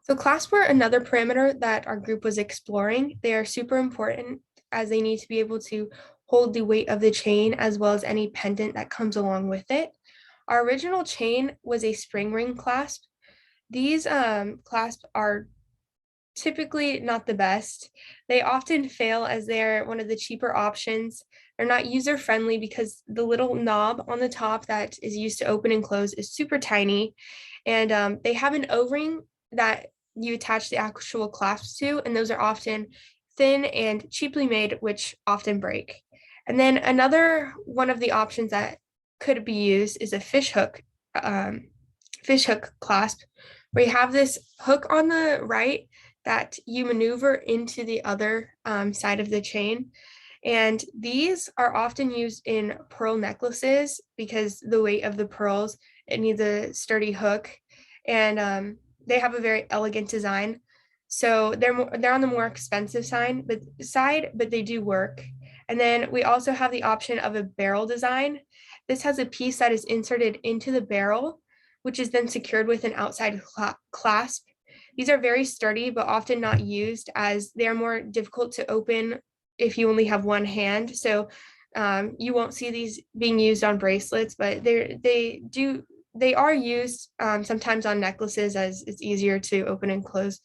So clasps were another parameter that our group was exploring. They are super important as they need to be able to hold the weight of the chain as well as any pendant that comes along with it. Our original chain was a spring ring clasp. These clasps are typically not the best. They often fail as they're one of the cheaper options. They're not user friendly because the little knob on the top that is used to open and close is super tiny. And they have an O-ring that you attach the actual clasps to, and those are often thin and cheaply made, which often break. And then another one of the options that could be used is a fish hook clasp, where you have this hook on the right that you maneuver into the other side of the chain. And these are often used in pearl necklaces because the weight of the pearls, it needs a sturdy hook. And they have a very elegant design. So they're on the more expensive side, but they do work. And then we also have the option of a barrel design. This has a piece that is inserted into the barrel, which is then secured with an outside clasp. These are very sturdy, but often not used as they are more difficult to open if you only have one hand. So you won't see these being used on bracelets, but they are used sometimes on necklaces as it's easier to open and close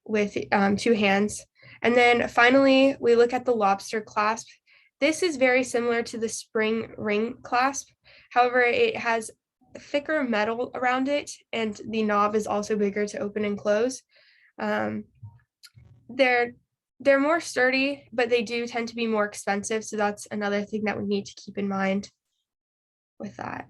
with two hands. And then finally, we look at the lobster clasp. This is very similar to the spring ring clasp. However, it has thicker metal around it, and the knob is also bigger to open and close. Um, they're they're more sturdy, but they do tend to be more expensive. So that's another thing that we need to keep in mind with that.